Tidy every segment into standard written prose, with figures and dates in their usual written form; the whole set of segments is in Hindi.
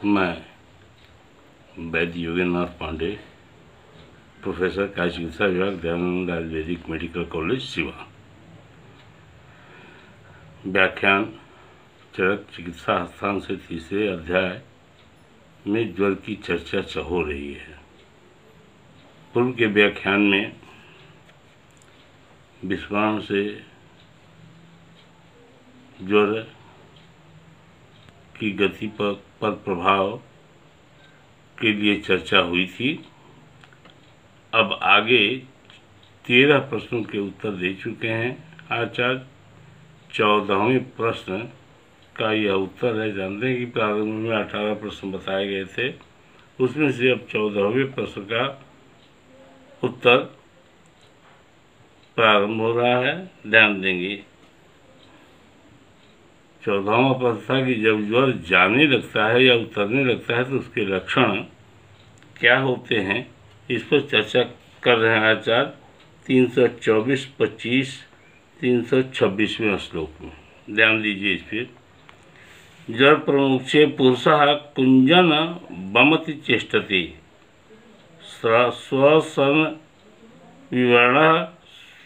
मैं वैद्य योगेंद्रनाथ पांडे, प्रोफेसर काय चिकित्सा विभाग, दयानंद आयुर्वेदिक मेडिकल कॉलेज सिवान। व्याख्यान चरक चिकित्सा हस्तांग से तीसरे अध्याय में ज्वर की चर्चा हो रही है। पूर्व के व्याख्यान में विस्मरण से ज्वर की गति पर प्रभाव के लिए चर्चा हुई थी। अब आगे 13 प्रश्नों के उत्तर दे चुके हैं आचार्य। 14वें प्रश्न का यह उत्तर है। जानते हैं कि प्रारंभ में 18 प्रश्न बताए गए थे, उसमें से अब 14वें प्रश्न का उत्तर प्रारंभ हो रहा है। ध्यान देंगे। 14वां प्रश्न था कि जब ज्वर जाने लगता है या उतरने लगता है तो उसके लक्षण क्या होते हैं, इस पर चर्चा कर रहे हैं आचार्य 324, 25, 326वें श्लोक में। ध्यान दीजिए इस पर। ज्वर प्रमुखे पुरुषः कुंजन बमति चेष्टति स्वसन विवरणः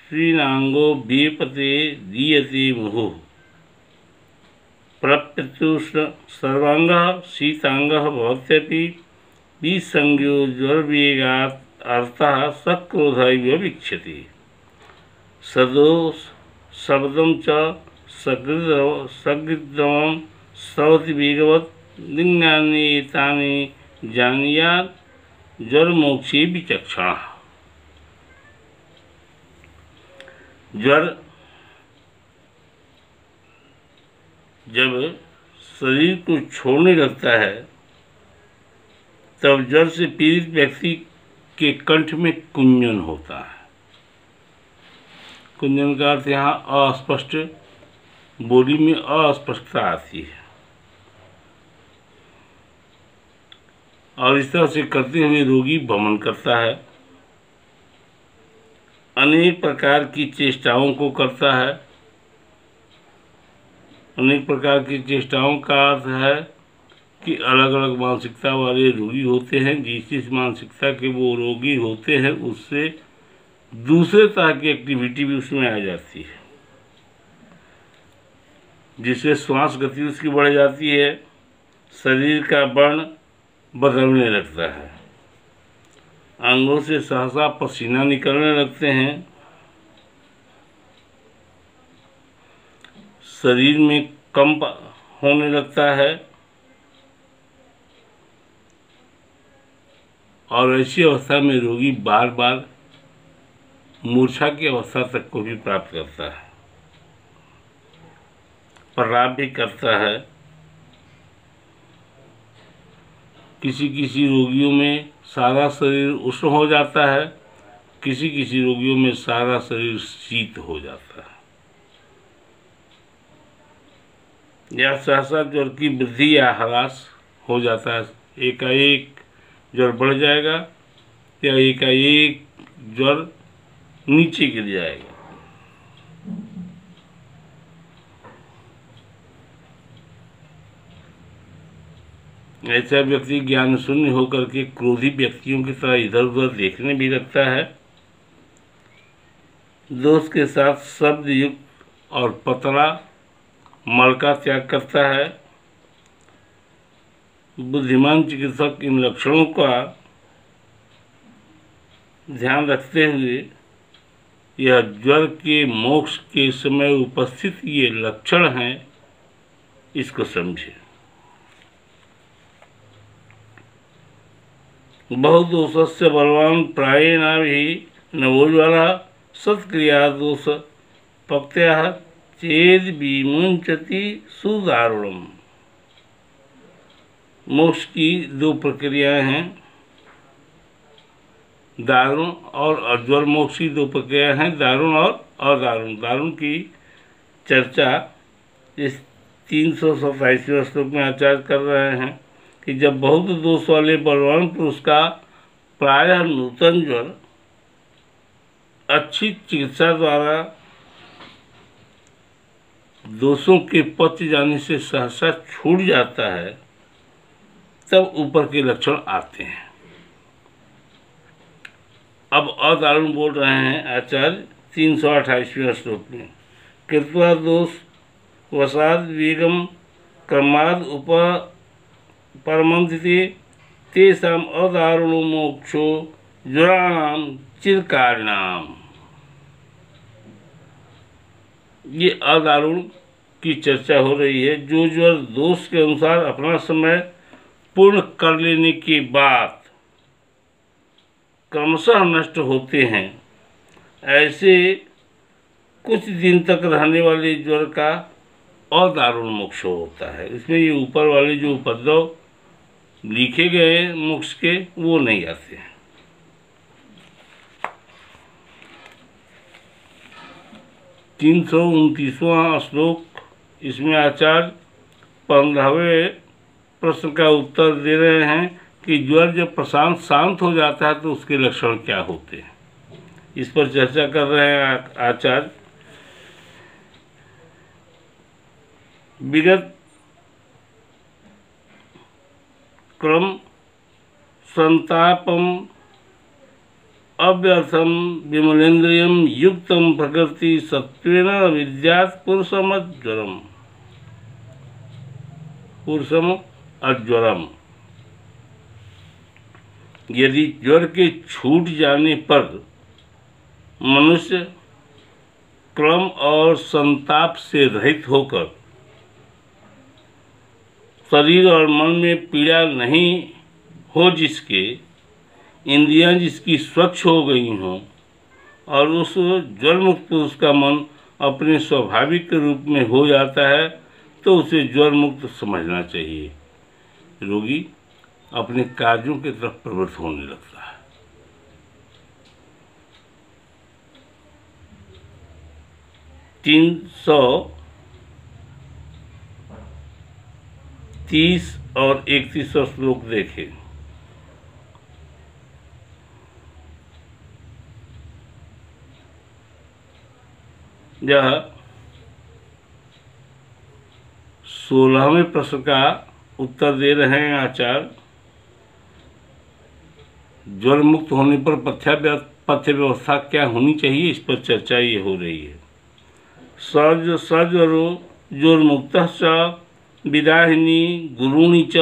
श्रीनांगो बीपते दीयते मुहुः प्रत्युष्ण सर्वांगः शीतांगः भवत्यपि विसंज्ञो ज्वरवेगात् अर्थः सक्रोध इव विक्षति सदोष शब्दं च सगृद्धं श्रवति वेगवत् लिंगानि एतानि जानीयात् ज्वरमोक्षे विचक्षणः। ज्वर जब शरीर को छोड़ने लगता है तब ज्वर से पीड़ित व्यक्ति के कंठ में कुंजन होता है। कुंजन का अर्थ यहाँ अस्पष्ट, बोली में अस्पष्टता आती है, और इस तरह से करते हुए रोगी भ्रमण करता है, अनेक प्रकार की चेष्टाओं को करता है। अनेक प्रकार की चेष्टाओं का अर्थ है कि अलग अलग मानसिकता वाले रोगी होते हैं। जिस मानसिकता के वो रोगी होते हैं उससे दूसरे तरह की एक्टिविटी भी उसमें आ जाती है, जिससे श्वास गति उसकी बढ़ जाती है, शरीर का वर्ण बदलने लगता है, अंगों से सहसा पसीना निकलने लगते हैं, शरीर में कंप होने लगता है, और ऐसी अवस्था में रोगी बार बार मूर्छा की अवस्था तक को भी प्राप्त करता है, प्रलाप भी करता है। किसी किसी रोगियों में सारा शरीर उष्ण हो जाता है, किसी किसी रोगियों में सारा शरीर शीत हो जाता है। या सहसा ज्वर की वृद्धि या ह्रास हो जाता है। एकाएक ज्वर बढ़ जाएगा या एकाएक ज्वर नीचे गिर जाएगा। ऐसा व्यक्ति ज्ञान शून्य होकर के क्रोधी व्यक्तियों की तरह इधर उधर देखने भी लगता है। दोष के साथ शब्द युक्त और पतला मल का त्याग करता है। बुद्धिमान चिकित्सक इन लक्षणों का ध्यान रखते हुए यह ज्वर के मोक्ष के समय उपस्थित ये लक्षण हैं, इसको समझे। बहुदोषस्य बलवान प्रायेण भी नवोज्वलः सत्क्रिया दोष पक्त्याः चेद विमुंचति सुदारुणम। मोक्ष की दो प्रक्रियाएं हैं, दारुण और अज्वर। मोक्ष की दो प्रक्रियाएं हैं, दारुण और अदारुण। दारुण की चर्चा इस 327वें श्लोक में आचार्य कर रहे हैं कि जब बहुत दोष वाले बलवान पुरुष का प्रायः नूतन ज्वर अच्छी चिकित्सा द्वारा दोषों के पच जाने से सहसा छूट जाता है, तब ऊपर के लक्षण आते हैं। अब अदारुण बोल रहे हैं आचार्य 328वें श्लोक में, कृत्वा दोष वसाद वेगम क्रमाद परमंथिते तेषाम अदारुणो मोक्षो ज्वराणाम चिरकारिणाम। ये अदारुण की चर्चा हो रही है। जो ज्वर दोष के अनुसार अपना समय पूर्ण कर लेने के बाद क्रमशः नष्ट होते हैं, ऐसे कुछ दिन तक रहने वाले ज्वर का अदारुण मोक्ष होता है। इसमें ये ऊपर वाले जो उपद्रव लिखे गए मोक्ष के वो नहीं आते हैं। 329वां श्लोक, इसमें आचार्य 15वें प्रश्न का उत्तर दे रहे हैं कि ज्वर जब प्रशांत शांत हो जाता है तो उसके लक्षण क्या होते हैं। इस पर चर्चा कर रहे हैं आचार्य। विगत क्रम संतापम अव्यर्थम विमलेन्द्रियम युक्तम प्रकृति सत्वेन विद्यात् पुरुषम अज्वरम। यदि ज्वर के छूट जाने पर मनुष्य क्रम और संताप से रहित होकर शरीर और मन में पीड़ा नहीं हो, जिसके इंद्रियां जिसकी स्वच्छ हो गई हों, और उस ज्वर मुक्त पुरुष का मन अपने स्वाभाविक रूप में हो जाता है, तो उसे ज्वर मुक्त समझना चाहिए। रोगी अपने कार्यों की तरफ प्रवृत्त होने लगता है। 330 और 31वां श्लोक देखें। यह 16वें प्रश्न का उत्तर दे रहे हैं आचार्य। ज्वर मुक्त होने पर पथ्य व्यवस्था क्या होनी चाहिए, इस पर चर्चा ये हो रही है। सज्वरो ज्वरमुक्त विदाहिनी गुरुणी च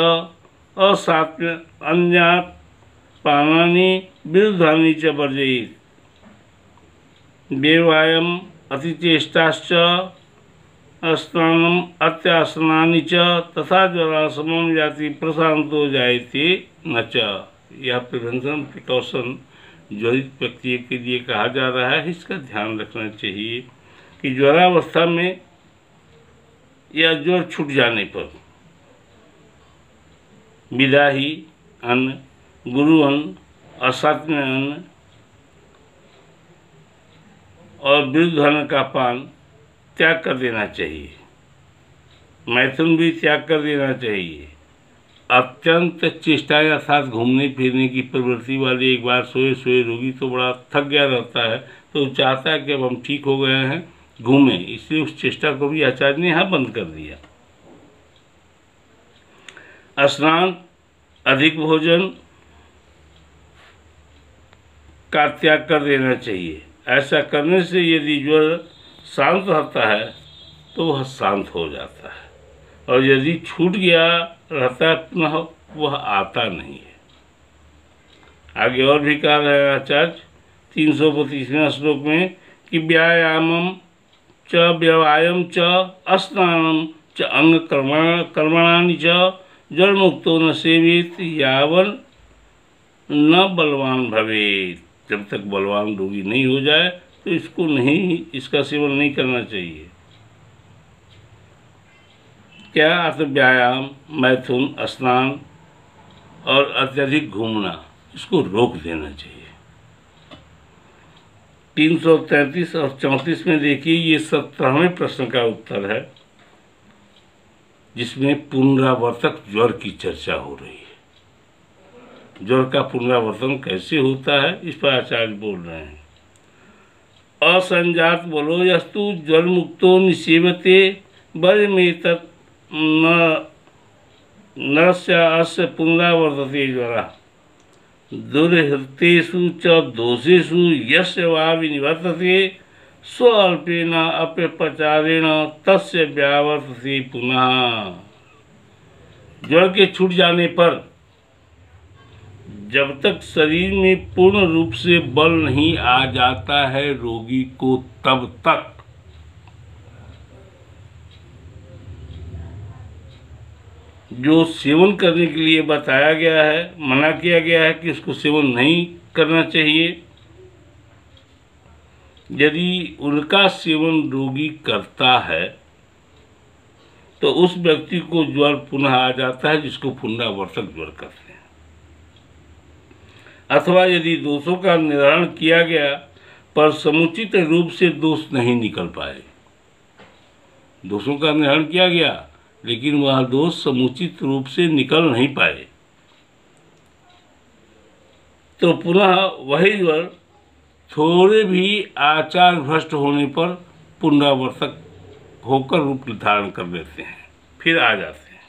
असात्म्य अन्यात् पानानि विरुद्धानि च वर्जयेत्। व्यवायम अतिचेष्टाश्च स्नानम अत्यासनानि च तथा ज्वरा समम जाति प्रशांतो जायते न च। यह प्रिवेंशन प्रिकॉशन ज्वरित व्यक्ति के लिए कहा जा रहा है। इसका ध्यान रखना चाहिए कि ज्वरावस्था में या ज्वर छूट जाने पर विदाही अन्न, गुरु अन्न, असात्म्य अन्न और विरुद्ध अन्न का पान त्याग कर देना चाहिए। मैथुन भी त्याग कर देना चाहिए। अत्यंत चेष्टाएं अर्थात घूमने फिरने की प्रवृत्ति वाले एक बार सोए सोए रोगी तो बड़ा थक गया रहता है, तो चाहता है कि अब हम ठीक हो गए हैं घूमें, इसलिए उस चेष्टा को भी आचार्य ने यहाँ बंद कर दिया। स्नान, अधिक भोजन का त्याग कर देना चाहिए। ऐसा करने से यदि ज्वर शांत रहता है तो वह शांत हो जाता है, और यदि छूट गया रहता है पुनः वह आता नहीं है। आगे और भी कहा है आचार्य 332वें श्लोक में कि व्यायामम च व्यवायम च स्नानम च अंग कर्मणानि च ज्वरमुक्तो न सेवेत यावन न बलवान भवेत। जब तक बलवान रोगी नहीं हो जाए तो इसका सेवन नहीं करना चाहिए। क्या अर्थ? व्यायाम, मैथुन, स्नान और अत्यधिक घूमना, इसको रोक देना चाहिए। 333 और 34 में देखिए, ये 17वें प्रश्न का उत्तर है, जिसमें पुनरावर्तक ज्वर की चर्चा हो रही है। ज्वर का पुनरावर्तन कैसे होता है, इस पर आचार्य बोल रहे हैं। असंजात बलो यस्तु ज्वर मुक्तो निसेवते वर में तत् नरस्य अस्य पुनरावर्तते ज्वरः दुर्हृतेषु च दोषेषु यस्य वा विनिवर्तते स्वल्पेन अपप्रचारेण तस्य व्यावर्तते पुनः। ज्वर के छूट जाने पर जब तक शरीर में पूर्ण रूप से बल नहीं आ जाता है रोगी को, तब तक जो सेवन करने के लिए बताया गया है, मना किया गया है कि इसको सेवन नहीं करना चाहिए। यदि उनका सेवन रोगी करता है तो उस व्यक्ति को ज्वर पुनः आ जाता है, जिसको पुनरावर्तक ज्वर कहते हैं। अथवा यदि दोषों का निर्धारण किया गया पर समुचित रूप से दोष नहीं निकल पाए, दोषों का निर्धारण किया गया लेकिन वह दोष समुचित रूप से निकल नहीं पाए, तो पुनः वही ज्वर थोड़े भी आचार भ्रष्ट होने पर पुनरावर्तक होकर रूप धारण कर लेते हैं, फिर आ जाते हैं,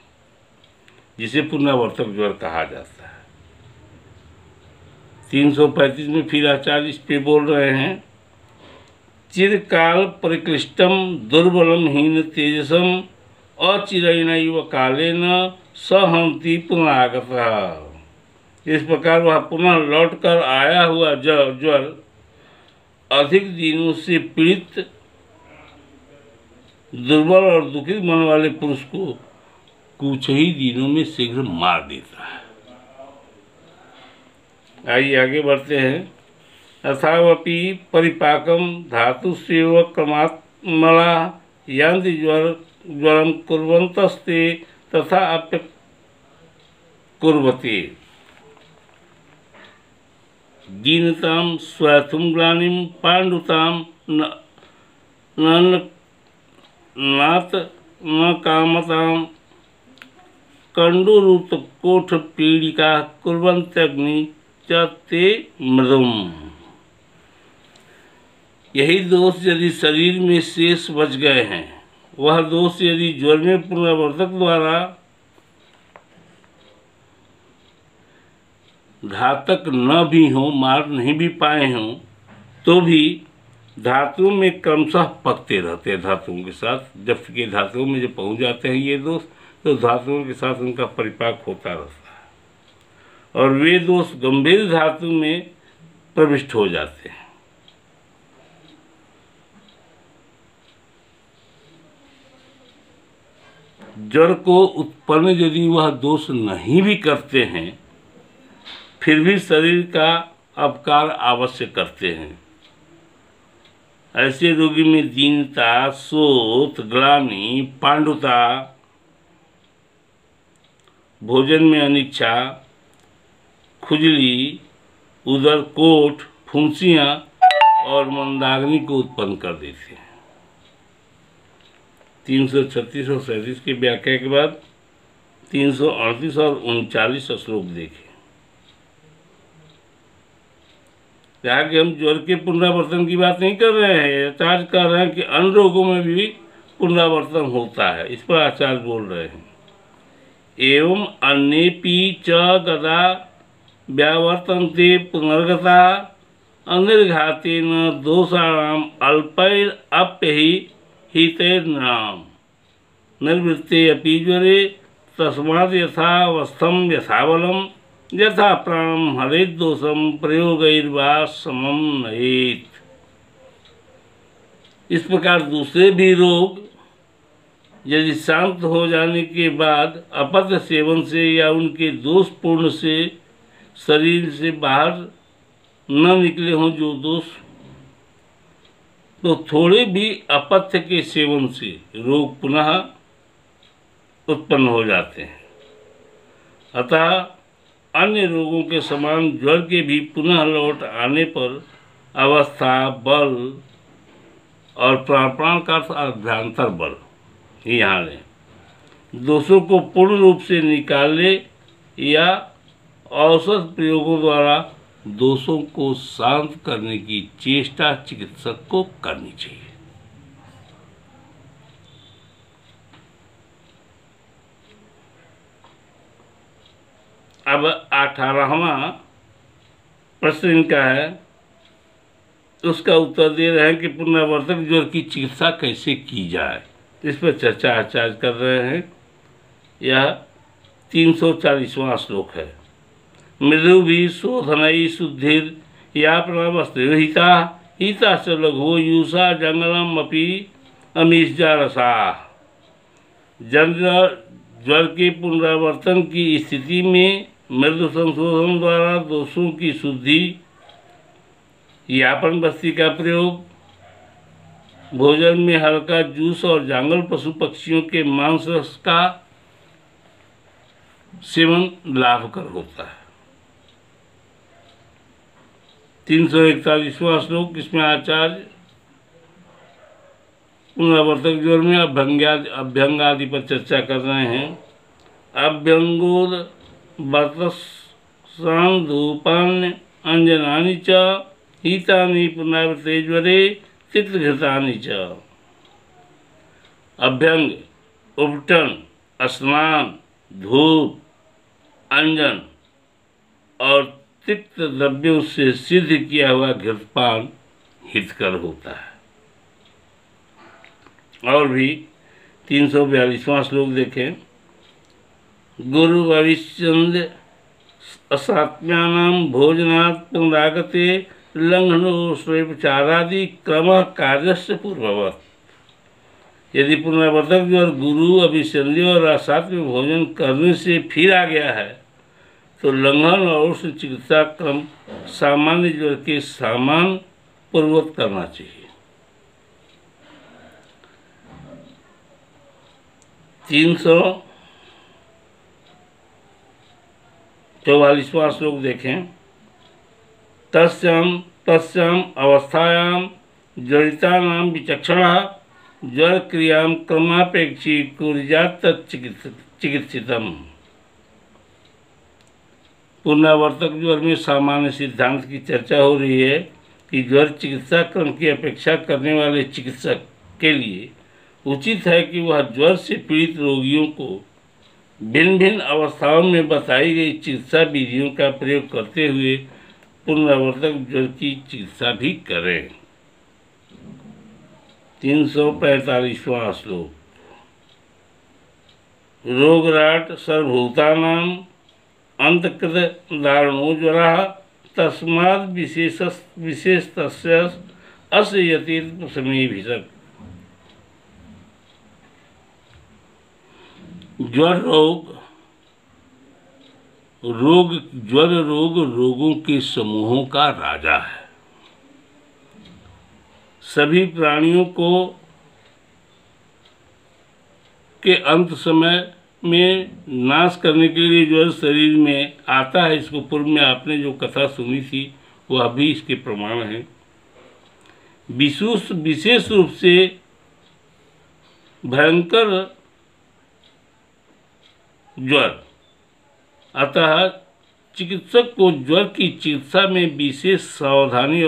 जिसे पुनरावर्तक ज्वर कहा जाता है। 335 में फिर आचार्य इस पे बोल रहे हैं, चिरकाल परिक्लिष्टम दुर्बलम हीन तेजसम अचिरैनैव कालेन सहन्ति पुनरागतः। इस प्रकार वह पुनः लौटकर आया हुआ ज्वर अधिक दिनों से पीड़ित, दुर्बल और दुखित मन वाले पुरुष को कुछ ही दिनों में शीघ्र मार देता है। आइए आगे बढ़ते हैं। अथावपि परिपाकम धातुस्यैव क्रमात्मला यान्ति ज्वरम कुर्वन्तस्ते तथा अप्य कुर्वते दीनतां स्वैथुं ग्लानिं पाण्डुतां नात न कामतां कंडूरुतकोठ पीड़िका कुर्वन्त्यग्नि च ते मृदुम। यही दोष यदि शरीर में शेष बच गए हैं, वह दोष यदि ज्वर में पुनरावर्तक द्वारा घातक न भी हो, मार नहीं भी पाए हों, तो भी धातुओं में क्रमशः पकते रहते हैं धातुओं के साथ। जबकि धातुओं में जब पहुंच जाते हैं ये दोष, तो धातुओं के साथ उनका परिपाक होता रहता है और वे दोष गंभीर धातु में प्रविष्ट हो जाते हैं। ज्वर को उत्पन्न यदि वह दोष नहीं भी करते हैं, फिर भी शरीर का अपकार अवश्य करते हैं। ऐसे रोगी में दीनता, शोथ, ग्लानि, पांडुता, भोजन में अनिच्छा, खुजली, उदर कोठ, फुंसियाँ और मंदाग्नि को उत्पन्न कर देते हैं। 336 और 37 की व्याख्या के बाद 338 और 39 श्लोक देखें। कहा कि हम ज्वर के पुनरावर्तन की बात नहीं कर रहे हैं, आचार्य कह रहे हैं कि अन्य रोगों में भी पुनरावर्तन होता है। इस पर आचार्य बोल रहे हैं, एवं अन्येपि च गदा व्यावर्तन्ते पुनर्गता अनिर्घातेन दोषाणाम अल्पैर अप्यहि हितैर्नृणाम् निर्वृत्ते अपि ज्वरे तस्मात् यथावस्थं यथाबलं यथा प्राणम हरेत दोषम प्रयोगैर्वा समम नयेत। इस प्रकार दूसरे भी रोग यदि शांत हो जाने के बाद अपथ्य सेवन से या उनके दोषपूर्ण से शरीर से बाहर न निकले हों जो दोष, तो थोड़े भी अपथ्य के सेवन से रोग पुनः उत्पन्न हो जाते हैं। अतः अन्य रोगों के समान ज्वर के भी पुनः लौट आने पर अवस्था, बल और प्राण का अभ्यंतर बल ही यहाँ लें, दोषों को पूर्ण रूप से निकाले या औषध प्रयोगों द्वारा दोषों को शांत करने की चेष्टा चिकित्सक को करनी चाहिए। अब 18वां प्रश्न इनका है, उसका उत्तर दे रहे हैं कि पुनरावर्तक ज्वर की चिकित्सा कैसे की जाए। इस पर चर्चा आचार्य कर रहे हैं। यह 340वां श्लोक है। मृदु भी शोधनई शुद्धिर या प्रणवस्त्र हिता हिता च लघु यूषा जंगलम अपि अमीषा रसा। ज्वर के पुनरावर्तन की स्थिति में मृदु संशोधन द्वारा दोषों की शुद्धि, यापन बस्ती का प्रयोग, भोजन में हल्का जूस और जांगल पशु पक्षियों के मांस रस का सेवन लाभकर होता है। 341वां श्लोक, इसमें आचार्य पुनरावर्तक ज्वर में अभ्यंग आदि पर चर्चा कर रहे हैं। अभ्यंगोद बतसान धूपान्य अंजनानि च हितानि पुनरावर्ते ज्वरे चित्रघृतानि च। अभ्यंग, उपटन, स्नान, धूप, अंजन और तिक्त द्रव्यों से सिद्ध किया हुआ घृतपान हितकर होता है। और भी 342वां श्लोक देखें। गुरु भविष्यंद असात्म्यानां भोजनात् पुनरागते लंघनो स्वोपचारादि क्रम कार्यस्य पूर्ववत्। यदि पुनरावर्तक ज्वर गुरु अभिसंध्य और असात्म्य भोजन करने से फिर आ गया है तो लंघन और उस चिकित्सा क्रम सामान्य ज्वर के समान पूर्ववत करना चाहिए। 344वां श्लोक देखें। तस्याम तस्याम अवस्थायाम ज्वरितानां विचक्षणा ज्वर क्रियां क्रमापेक्षी कुर्यात् चिकित्सितम्। पुनरावर्तक ज्वर में सामान्य सिद्धांत की चर्चा हो रही है कि ज्वर चिकित्सा क्रम की अपेक्षा करने वाले चिकित्सक के लिए उचित है कि वह ज्वर से पीड़ित रोगियों को भिन्न भिन्न अवस्थाओं में बताई गई चिकित्सा विधियों का प्रयोग करते हुए पुनरावर्तक ज्वर की चिकित्सा भी करें। 345वां श्लोक। रोगराट सर्वभूतानां अंतकृत दारुणो ज्वरः तस्माद् विशेषतस्य अस्य यतिर्थ समीभिषक्। ज्वर रोग रोगों के समूहों का राजा है। सभी प्राणियों को के अंत समय में नाश करने के लिए ज्वर शरीर में आता है। इसको पूर्व में आपने जो कथा सुनी थी वह भी इसके प्रमाण है। विशेष रूप से भयंकर ज्वर, अतः चिकित्सक को ज्वर की चिकित्सा में विशेष सावधानी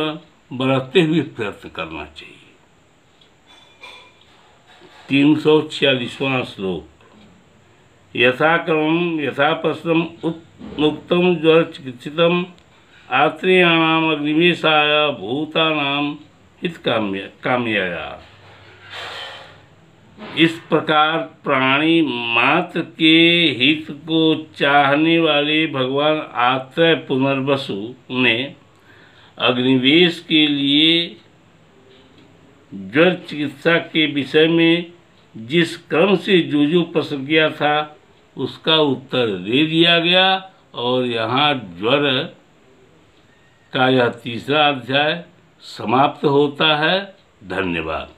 बरतते हुए प्रयत्न करना चाहिए। 346वां श्लोक। यथाक्रमं यथाप्रश्नम उक्तम ज्वर चिकित्सितम आत्रेयाणाम अग्निवेशाय भूतानां हितकाम्याय। इस प्रकार प्राणी मात्र के हित को चाहने वाले भगवान आत्रेय पुनर्वसु ने अग्निवेश के लिए ज्वर चिकित्सा के विषय में जिस क्रम से जो प्रश्न किया था उसका उत्तर दे दिया गया और यहाँ ज्वर का यह तीसरा अध्याय समाप्त होता है। धन्यवाद।